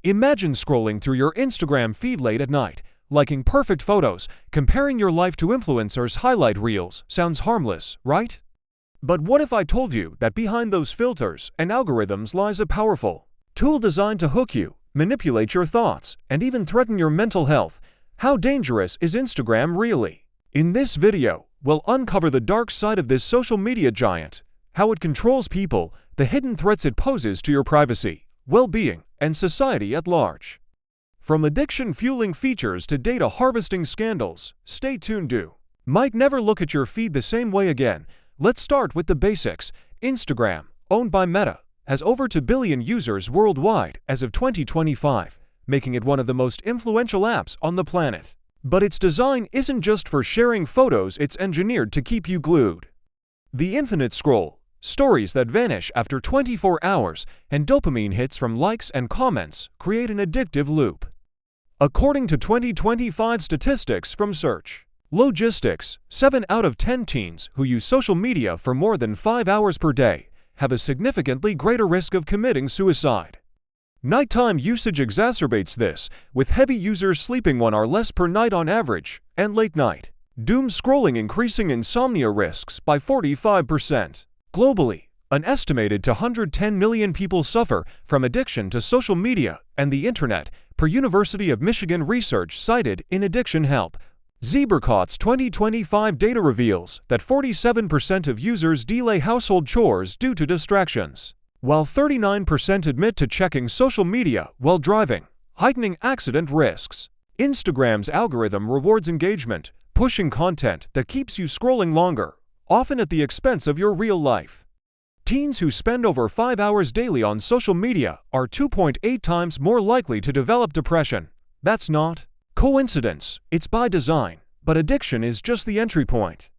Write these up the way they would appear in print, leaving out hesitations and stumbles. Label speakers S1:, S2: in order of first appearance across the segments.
S1: Imagine scrolling through your Instagram feed late at night, liking perfect photos, comparing your life to influencers' highlight reels. Sounds harmless, right? But what if I told you that behind those filters and algorithms lies a powerful tool designed to hook you, manipulate your thoughts, and even threaten your mental health? How dangerous is Instagram really? In this video, we'll uncover the dark side of this social media giant, how it controls people, the hidden threats it poses to your privacy, well-being, and society at large. From addiction-fueling features to data-harvesting scandals, stay tuned. You might never look at your feed the same way again. Let's start with the basics. Instagram, owned by Meta, has over 2 billion users worldwide as of 2025, making it one of the most influential apps on the planet. But its design isn't just for sharing photos, it's engineered to keep you glued. The infinite scroll, stories that vanish after 24 hours, and dopamine hits from likes and comments create an addictive loop. According to 2025 statistics from Search Logistics, 7 out of 10 teens who use social media for more than 5 hours per day have a significantly greater risk of committing suicide. Nighttime usage exacerbates this, with heavy users sleeping 1 hour less per night on average, and late-night doom scrolling increasing insomnia risks by 45%. Globally, an estimated 210 million people suffer from addiction to social media and the internet, per University of Michigan research cited in Addiction Help. ZebraCaught's 2025 data reveals that 47% of users delay household chores due to distractions, while 39% admit to checking social media while driving, heightening accident risks. Instagram's algorithm rewards engagement, pushing content that keeps you scrolling longer, often at the expense of your real life. Teens who spend over 5 hours daily on social media are 2.8 times more likely to develop depression. That's not coincidence, it's by design, but addiction is just the entry point.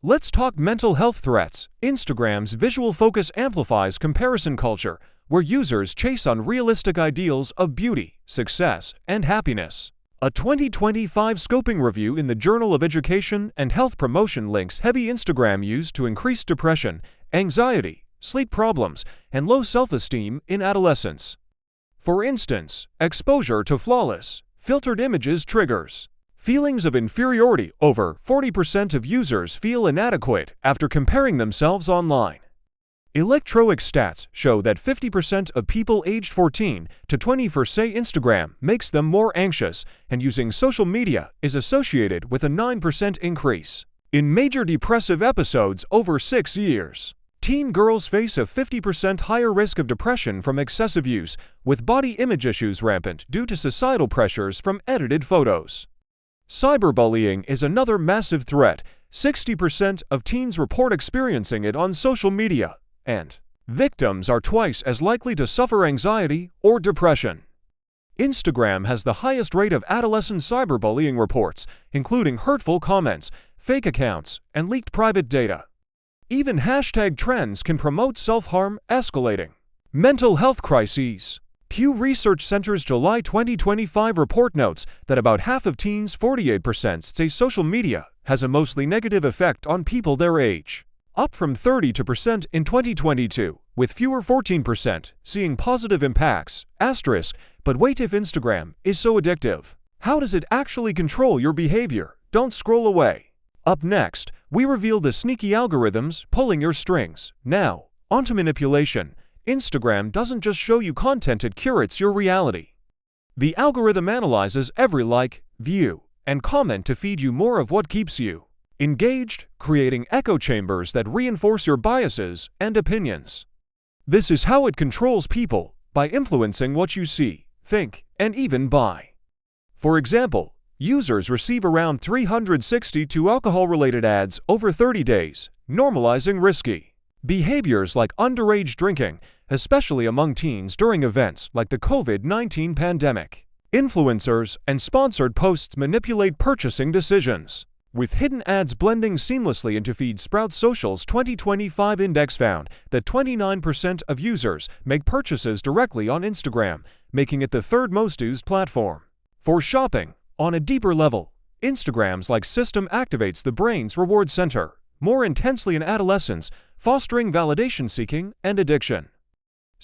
S1: Let's talk mental health threats. Instagram's visual focus amplifies comparison culture, where users chase unrealistic ideals of beauty, success, and happiness. A 2025 scoping review in the Journal of Education and Health Promotion links heavy Instagram use to increase depression, anxiety, sleep problems, and low self-esteem in adolescents. For instance, exposure to flawless, filtered images triggers feelings of inferiority. Over 40% of users feel inadequate after comparing themselves online. Electroic stats show that 50% of people aged 14 to 24 say Instagram makes them more anxious, and using social media is associated with a 9% increase in major depressive episodes over 6 years. Teen girls face a 50% higher risk of depression from excessive use, with body image issues rampant due to societal pressures from edited photos. Cyberbullying is another massive threat. 60% of teens report experiencing it on social media, and victims are twice as likely to suffer anxiety or depression. Instagram has the highest rate of adolescent cyberbullying reports, including hurtful comments, fake accounts, and leaked private data. Even hashtag trends can promote self-harm, escalating mental health crises. Pew Research Center's July 2025 report notes that about half of teens, 48%, say social media has a mostly negative effect on people their age, up from 32% in 2022, with fewer 14% seeing positive impacts. But wait, if Instagram is so addictive, how does it actually control your behavior? Don't scroll away. Up next, we reveal the sneaky algorithms pulling your strings. Now, onto manipulation. Instagram doesn't just show you content, it curates your reality. The algorithm analyzes every like, view, and comment to feed you more of what keeps you engaged, creating echo chambers that reinforce your biases and opinions. This is how it controls people, by influencing what you see, think, and even buy. For example, users receive around 362 alcohol-related ads over 30 days, normalizing risky behaviors like underage drinking, especially among teens during events like the COVID-19 pandemic. Influencers and sponsored posts manipulate purchasing decisions, with hidden ads blending seamlessly into feeds. Sprout Social's 2025 index found that 29% of users make purchases directly on Instagram, making it the third most used platform for shopping. On a deeper level, Instagram's like system activates the brain's reward center more intensely in adolescence, fostering validation seeking and addiction.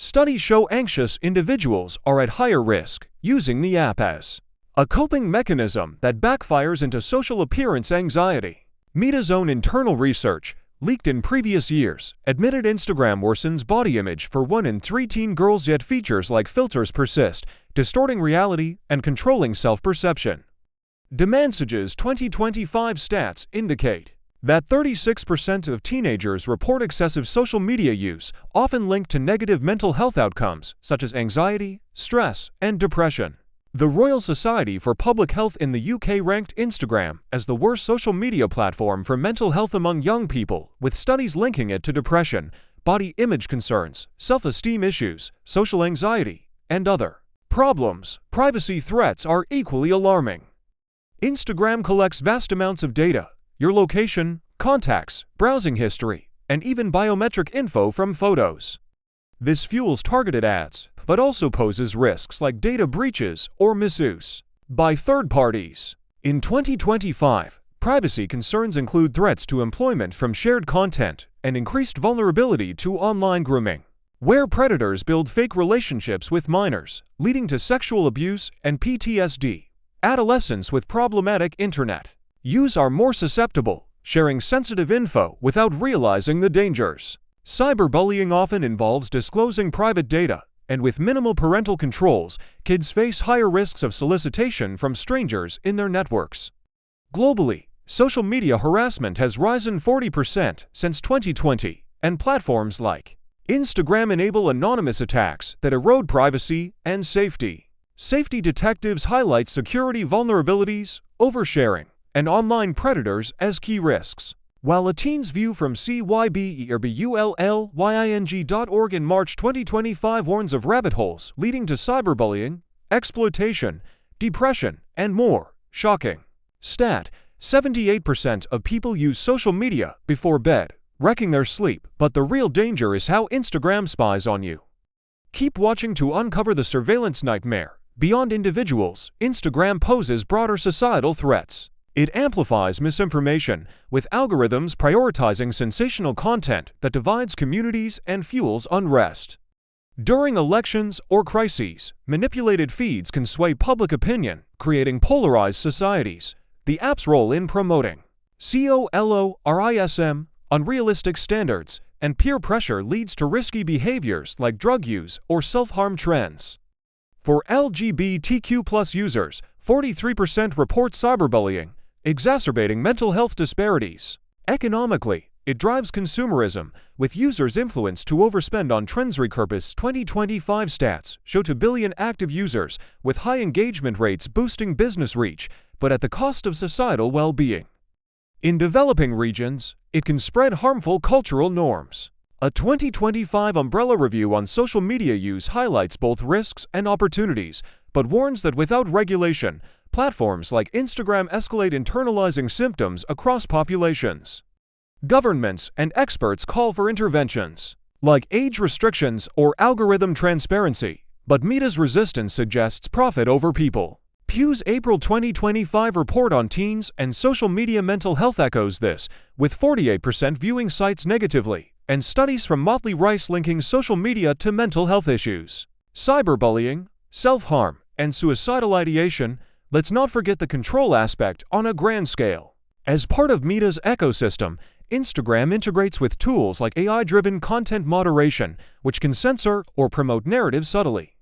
S1: Studies show anxious individuals are at higher risk, using the app as a coping mechanism that backfires into social appearance anxiety. Meta's own internal research, leaked in previous years, admitted Instagram worsens body image for 1 in 3 teen girls, yet features like filters persist, distorting reality and controlling self-perception. Demandsage's 2025 stats indicate that 36% of teenagers report excessive social media use, often linked to negative mental health outcomes such as anxiety, stress, and depression. The Royal Society for Public Health in the UK ranked Instagram as the worst social media platform for mental health among young people, with studies linking it to depression, body image concerns, self-esteem issues, social anxiety, and other problems. Privacy threats are equally alarming. Instagram collects vast amounts of data: your location, contacts, browsing history, and even biometric info from photos. This fuels targeted ads, but also poses risks like data breaches or misuse by third parties. In 2025, privacy concerns include threats to employment from shared content and increased vulnerability to online grooming, where predators build fake relationships with minors, leading to sexual abuse and PTSD. Adolescents with problematic internet use are more susceptible, sharing sensitive info without realizing the dangers. Cyberbullying often involves disclosing private data, and with minimal parental controls, kids face higher risks of solicitation from strangers in their networks. Globally, social media harassment has risen 40% since 2020, and platforms like Instagram enable anonymous attacks that erode privacy and safety. Safety detectives highlight security vulnerabilities, oversharing, and online predators as key risks. While a teen's view from cyberbullying.org in March 2025 warns of rabbit holes leading to cyberbullying, exploitation, depression, and more. Shocking stat: 78% of people use social media before bed, wrecking their sleep, but the real danger is how Instagram spies on you. Keep watching to uncover the surveillance nightmare. Beyond individuals, Instagram poses broader societal threats. It amplifies misinformation, with algorithms prioritizing sensational content that divides communities and fuels unrest. During elections or crises, manipulated feeds can sway public opinion, creating polarized societies. The app's role in promoting colorism, unrealistic standards, and peer pressure leads to risky behaviors like drug use or self-harm trends. For LGBTQ+ users, 43% report cyberbullying, exacerbating mental health disparities. Economically, it drives consumerism, with users influenced to overspend on trends. Recurpus 2025 stats show 2 billion active users, with high engagement rates boosting business reach, but at the cost of societal well-being. In developing regions, it can spread harmful cultural norms. A 2025 Umbrella Review on social media use highlights both risks and opportunities, but warns that without regulation, platforms like Instagram escalate, internalizing symptoms across populations. Governments and experts call for interventions, like age restrictions or algorithm transparency, but Meta's resistance suggests profit over people. Pew's April 2025 report on teens and social media mental health echoes this, with 48% viewing sites negatively, and studies from Motley Rice linking social media to mental health issues. Cyberbullying, self-harm, and suicidal ideation. Let's not forget the control aspect on a grand scale. As part of Meta's ecosystem, Instagram integrates with tools like AI-driven content moderation, which can censor or promote narratives subtly.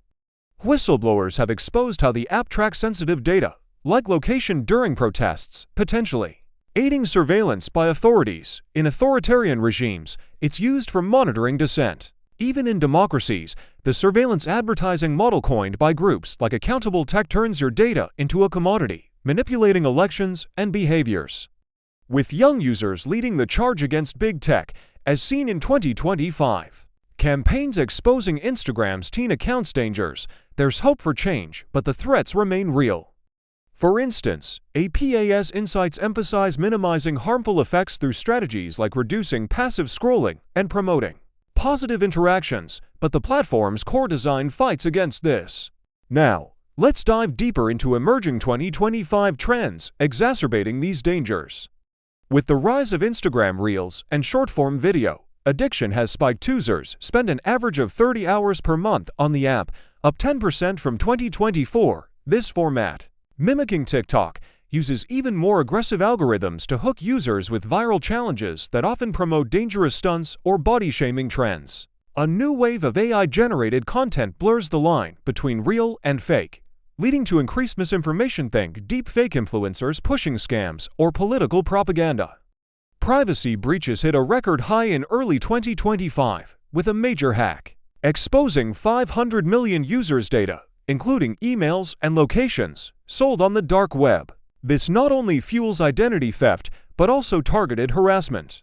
S1: Whistleblowers have exposed how the app tracks sensitive data, like location during protests, potentially aiding surveillance by authorities. In authoritarian regimes, it's used for monitoring dissent. Even in democracies, the surveillance advertising model coined by groups like Accountable Tech turns your data into a commodity, manipulating elections and behaviors. With young users leading the charge against big tech, as seen in 2025. Campaigns exposing Instagram's teen accounts dangers. There's hope for change, but the threats remain real. For instance, APAS insights emphasize minimizing harmful effects through strategies like reducing passive scrolling and promoting positive interactions, but the platform's core design fights against this. Now, let's dive deeper into emerging 2025 trends exacerbating these dangers. With the rise of Instagram Reels and short-form video, Addiction has spiked. Users spend an average of 30 hours per month on the app, up 10% from 2024. This format, mimicking TikTok, uses even more aggressive algorithms to hook users with viral challenges that often promote dangerous stunts or body-shaming trends. A new wave of AI-generated content blurs the line between real and fake, leading to increased misinformation. Think deep-fake influencers pushing scams or political propaganda. Privacy breaches hit a record high in early 2025 with a major hack, exposing 500 million users' data, including emails and locations, sold on the dark web. This not only fuels identity theft, but also targeted harassment.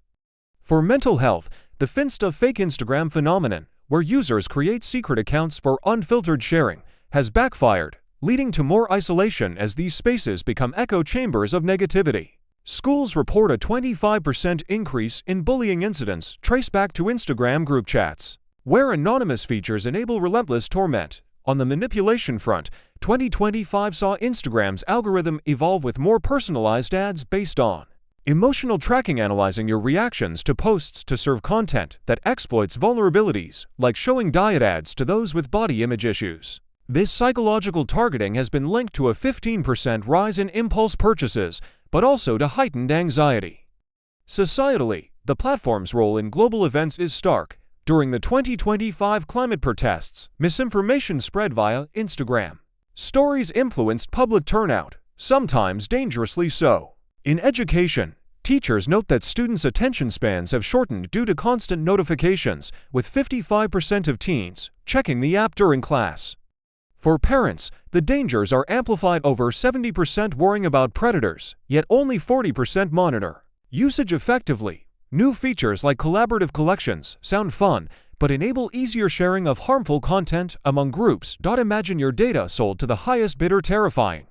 S1: For mental health, the Finsta fake Instagram phenomenon, where users create secret accounts for unfiltered sharing, has backfired, leading to more isolation as these spaces become echo chambers of negativity. Schools report a 25% increase in bullying incidents traced back to Instagram group chats, where anonymous features enable relentless torment. On the manipulation front, 2025 saw Instagram's algorithm evolve with more personalized ads based on emotional tracking, analyzing your reactions to posts to serve content that exploits vulnerabilities, like showing diet ads to those with body image issues. This psychological targeting has been linked to a 15% rise in impulse purchases, but also to heightened anxiety. Societally, the platform's role in global events is stark. During the 2025 climate protests, misinformation spread via Instagram. Stories influenced public turnout, sometimes dangerously so. In education, teachers note that students' attention spans have shortened due to constant notifications, with 55% of teens checking the app during class. For parents, the dangers are amplified. Over 70% worrying about predators, yet only 40% monitor usage effectively. New features like collaborative collections sound fun, but enable easier sharing of harmful content among groups. Imagine your data sold to the highest bidder. Terrifying.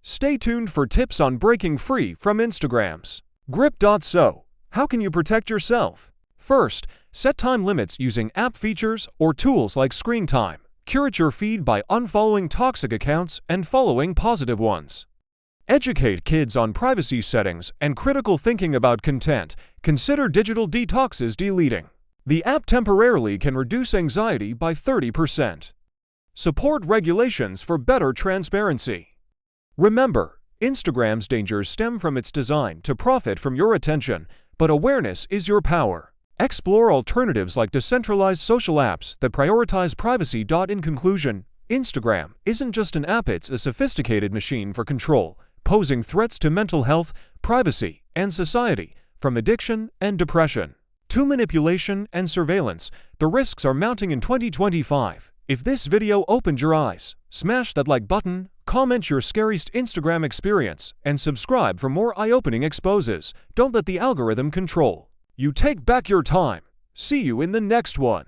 S1: Stay tuned for tips on breaking free from Instagram's grip. So, how can you protect yourself? First, set time limits using app features or tools like Screen Time. Curate your feed by unfollowing toxic accounts and following positive ones. Educate kids on privacy settings and critical thinking about content. Consider digital detoxes. Deleting the app temporarily can reduce anxiety by 30%. Support regulations for better transparency. Remember, Instagram's dangers stem from its design to profit from your attention, but awareness is your power. Explore alternatives like decentralized social apps that prioritize privacy. In conclusion, Instagram isn't just an app, it's a sophisticated machine for control, posing threats to mental health, privacy, and society. From addiction and depression to manipulation and surveillance, the risks are mounting in 2025. If this video opened your eyes, smash that like button, comment your scariest Instagram experience, and subscribe for more eye-opening exposes. Don't let the algorithm control you. Take back your time. See you in the next one.